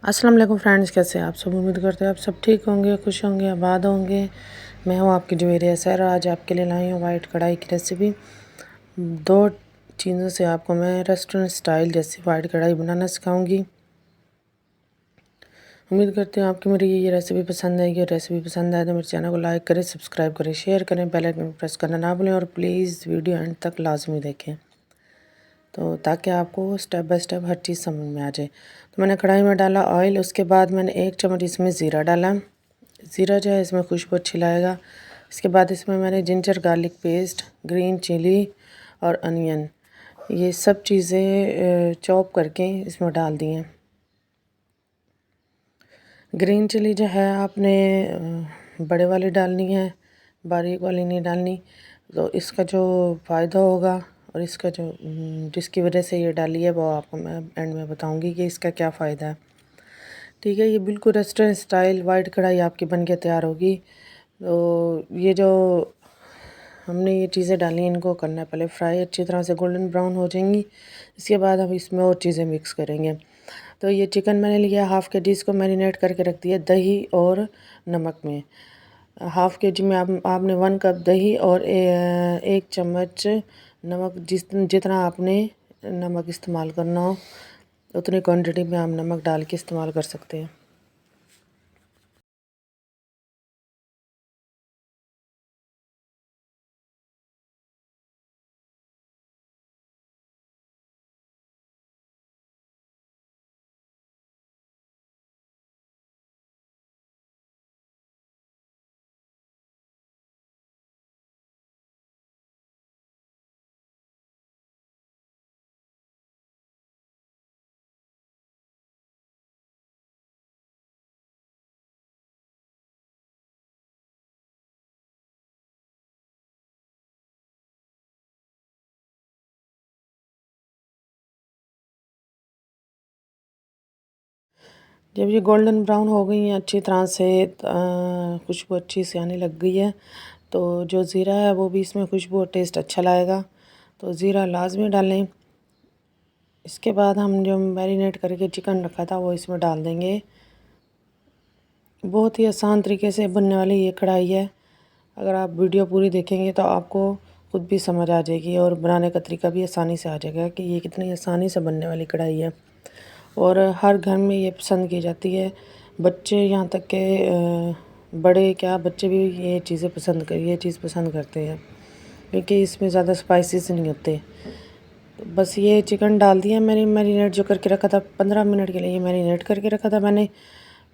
अस्सलाम वालेकुम फ्रेंड्स, कैसे हैं आप सब। उम्मीद करते हैं आप सब ठीक होंगे, खुश होंगे, आबाद होंगे। मैं हूं आपकी जवेरिया सर। आज आपके लिए लाई हूं वाइट कढ़ाई की रेसिपी। दो चीज़ों से आपको मैं रेस्टोरेंट स्टाइल जैसी वाइट कढ़ाई बनाना सिखाऊंगी। उम्मीद करते हैं आपकी मेरी ये रेसिपी पसंद आएगी। और रेसिपी पसंद आए तो मेरे चैनल को लाइक करें, सब्सक्राइब करें, शेयर करें, बेल आइकन प्रेस करना ना भूलें और प्लीज़ वीडियो एंड तक लाजमी देखें, तो ताकि आपको स्टेप बाय स्टेप हर चीज़ समझ में आ जाए। तो मैंने कढ़ाई में डाला ऑयल, उसके बाद मैंने 1 चम्मच इसमें ज़ीरा डाला। ज़ीरा जो है इसमें खुशबू अच्छी लाएगा। इसके बाद इसमें मैंने ginger garlic paste, green chilli और अनियन, ये सब चीज़ें चॉप करके इसमें डाल दी हैं। ग्रीन चिली जो है आपने बड़े वाली डालनी है, बारीक वाली नहीं डालनी। तो इसका जो फ़ायदा होगा और इसका जो जिसकी वजह से ये डाली है वो आपको मैं एंड में बताऊंगी कि इसका क्या फ़ायदा है। ठीक है, ये बिल्कुल रेस्टोरेंट स्टाइल वाइट कढ़ाई आपकी बन के तैयार होगी। तो ये जो हमने ये चीज़ें डाली इनको करना है पहले फ्राई, अच्छी तरह से गोल्डन ब्राउन हो जाएंगी। इसके बाद हम इसमें और चीज़ें मिक्स करेंगे। तो ये चिकन मैंने लिया हाफ़ के जी, इसको मैरिनेट करके रख दिया दही और नमक में। हाफ़ के जी में आपने 1 कप दही और 1 चम्मच नमक, जितना आपने नमक इस्तेमाल करना हो उतनी क्वांटिटी में आप नमक डाल के इस्तेमाल कर सकते हैं। जब ये गोल्डन ब्राउन हो गई हैं अच्छी तरह से, खुशबू अच्छी सी आने लग गई है, तो जो ज़ीरा है वो भी इसमें खुशबू और टेस्ट अच्छा लाएगा, तो ज़ीरा लाजमी डालें। इसके बाद हम जो मैरिनेट करके चिकन रखा था वो इसमें डाल देंगे। बहुत ही आसान तरीके से बनने वाली ये कढ़ाई है। अगर आप वीडियो पूरी देखेंगे तो आपको खुद भी समझ आ जाएगी और बनाने का तरीका भी आसानी से आ जाएगा कि ये कितनी आसानी से बनने वाली कढ़ाई है। और हर घर में ये पसंद की जाती है। बच्चे यहाँ तक के बड़े क्या, बच्चे भी ये चीज़ पसंद करते हैं क्योंकि इसमें ज़्यादा स्पाइसेस नहीं होते। तो बस ये चिकन डाल दिया मैंने, मैरिनेट जो करके रखा था 15 मिनट के लिए, ये मैरिनेट करके रखा था मैंने।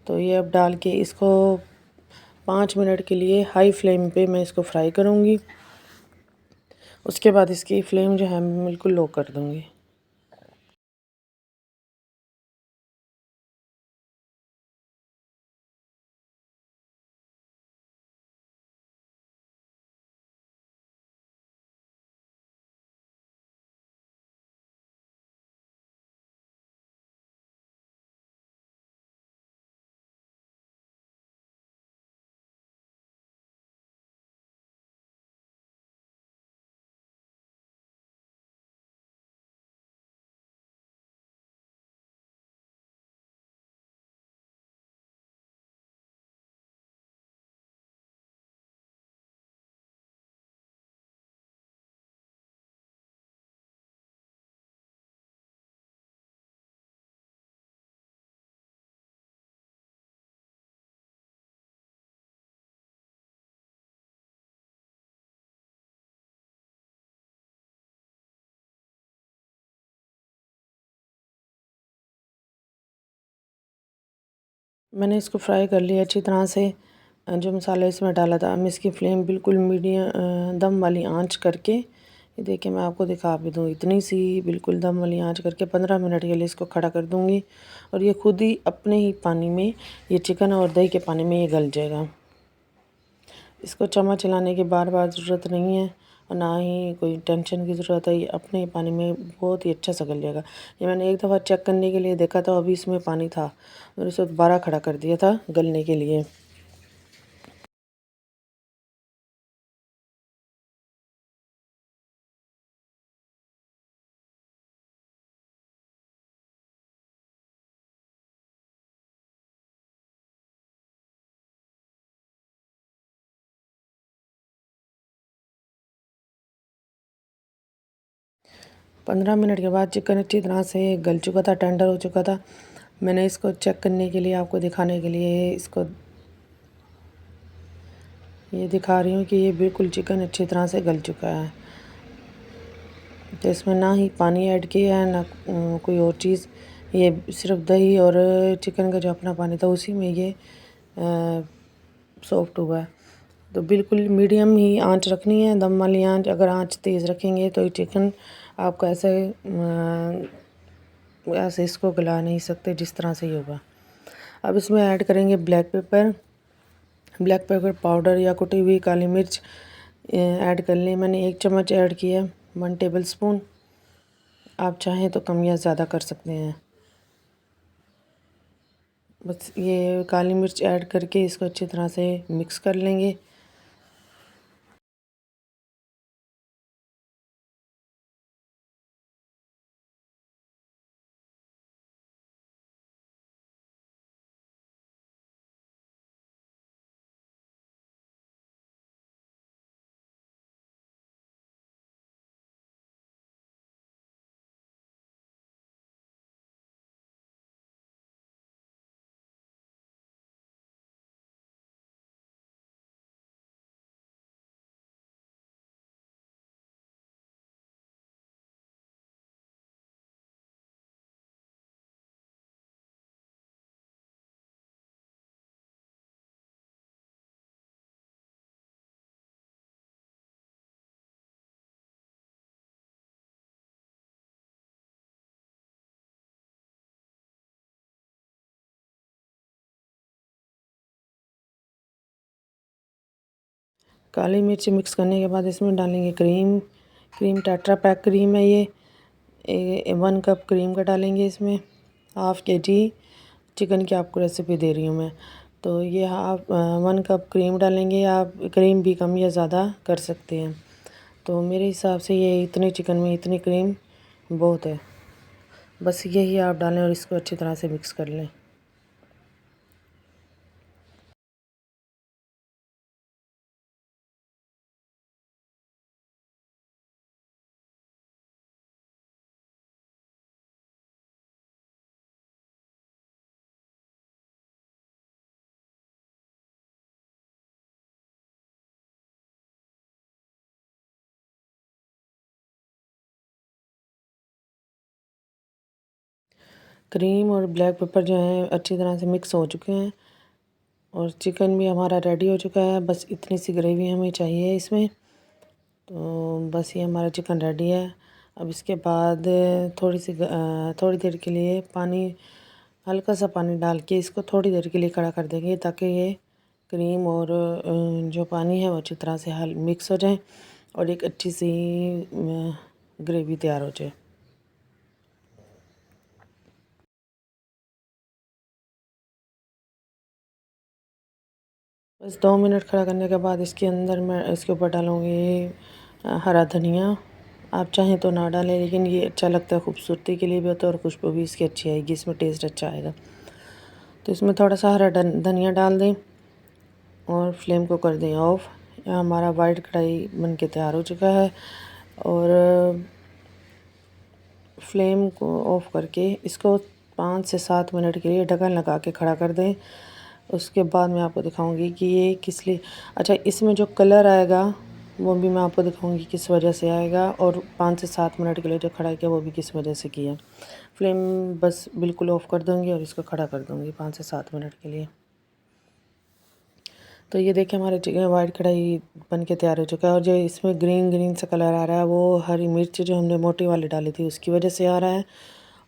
तो ये अब डाल के इसको 5 मिनट के लिए हाई फ्लेम पे मैं इसको फ्राई करूँगी। उसके बाद इसकी फ्लेम जो है मैं बिल्कुल लो कर दूँगी। मैंने इसको फ्राई कर लिया अच्छी तरह से। जो मसाला इसमें डाला था, मैं इसकी फ्लेम बिल्कुल मीडियम दम वाली आंच करके, ये देखिए मैं आपको दिखा भी दूँ, इतनी सी बिल्कुल दम वाली आंच करके 15 मिनट के लिए इसको खड़ा कर दूँगी। और ये खुद ही अपने ही पानी में, ये चिकन और दही के पानी में ये गल जाएगा। इसको चम्मच चलाने की बार बार ज़रूरत नहीं है और ना ही कोई टेंशन की ज़रूरत है। ये अपने ही पानी में बहुत ही अच्छा सा गल जाएगा। ये मैंने एक दफ़ा चेक करने के लिए देखा था, अभी इसमें पानी था और इसे दोबारा खड़ा कर दिया था गलने के लिए। 15 मिनट के बाद चिकन अच्छी तरह से गल चुका था, टेंडर हो चुका था। मैंने इसको चेक करने के लिए, आपको दिखाने के लिए इसको ये दिखा रही हूँ कि ये बिल्कुल चिकन अच्छी तरह से गल चुका है। तो इसमें ना ही पानी ऐड किया है ना कोई और चीज़, ये सिर्फ दही और चिकन का जो अपना पानी था उसी में ये सॉफ्ट हुआ है। तो बिल्कुल मीडियम ही आंच रखनी है, दम वाली आंच। अगर आंच तेज़ रखेंगे तो ये चिकन आपका ऐसे इसको गला नहीं सकते जिस तरह से ये होगा। अब इसमें ऐड करेंगे ब्लैक पेपर पाउडर या कुटी हुई काली मिर्च ऐड कर लें। मैंने 1 चम्मच ऐड किया, 1 टेबल स्पून। आप चाहें तो कम या ज़्यादा कर सकते हैं। बस ये काली मिर्च ऐड करके इसको अच्छी तरह से मिक्स कर लेंगे। काली मिर्च मिक्स करने के बाद इसमें डालेंगे क्रीम टेट्रा पैक क्रीम है ये 1 कप क्रीम का डालेंगे इसमें। ½ kg चिकन की आपको रेसिपी दे रही हूँ मैं। तो ये आप 1 कप क्रीम डालेंगे। आप क्रीम भी कम या ज़्यादा कर सकते हैं। तो मेरे हिसाब से ये इतने चिकन में इतनी क्रीम बहुत है। बस यही आप डालें और इसको अच्छी तरह से मिक्स कर लें। क्रीम और ब्लैक पेपर जो है अच्छी तरह से मिक्स हो चुके हैं और चिकन भी हमारा रेडी हो चुका है। बस इतनी सी ग्रेवी हमें चाहिए इसमें। तो बस ये हमारा चिकन रेडी है। अब इसके बाद थोड़ी देर के लिए हल्का सा पानी डाल के इसको थोड़ी देर के लिए खड़ा कर देंगे ताकि ये क्रीम और जो पानी है वो अच्छी तरह से मिक्स हो जाए और एक अच्छी सी ग्रेवी तैयार हो जाए। बस 2 मिनट खड़ा करने के बाद इसके अंदर मैं इसके ऊपर डालूँगी हरा धनिया। आप चाहें तो ना डालें, लेकिन ये अच्छा लगता है, खूबसूरती के लिए भी होता है और खुशबू भी इसकी अच्छी आएगी, इसमें टेस्ट अच्छा आएगा। तो इसमें थोड़ा सा हरा धनिया डाल दें और फ्लेम को कर दें ऑफ़। हमारा वाइट कढ़ाई बन के तैयार हो चुका है और फ्लेम को ऑफ़ करके इसको 5 से 7 मिनट के लिए ढक्कन लगा के खड़ा कर दें। उसके बाद मैं आपको दिखाऊंगी कि ये किस लिए अच्छा, इसमें जो कलर आएगा वो भी मैं आपको दिखाऊंगी किस वजह से आएगा, और 5 से 7 मिनट के लिए जो खड़ा किया वो भी किस वजह से किया। फ्लेम बस बिल्कुल ऑफ़ कर दूँगी और इसको खड़ा कर दूँगी 5 से 7 मिनट के लिए। तो ये देखिए हमारे चिकन वाइट कढ़ाई बन के तैयार हो चुका है और जो इसमें ग्रीन सा कलर आ रहा है वो हरी मिर्च जो हमने मोटी वाली डाली थी उसकी वजह से आ रहा है।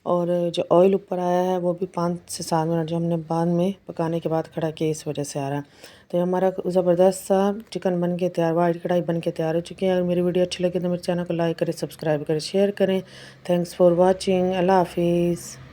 और जो ऑयल ऊपर आया है वो भी 5 से 7 मिनट जो हमने बाद में पकाने के बाद खड़ा किया इस वजह से आ रहा है। तो ये हमारा ज़बरदस्त सा चिकन बन के तैयार, वाइट कढ़ाई बन के तैयार हो चुकी है। अगर मेरी वीडियो अच्छी लगे तो मेरे चैनल को लाइक करें, सब्सक्राइब करें, शेयर करें। Thanks for watching. अल्लाह हाफिज़।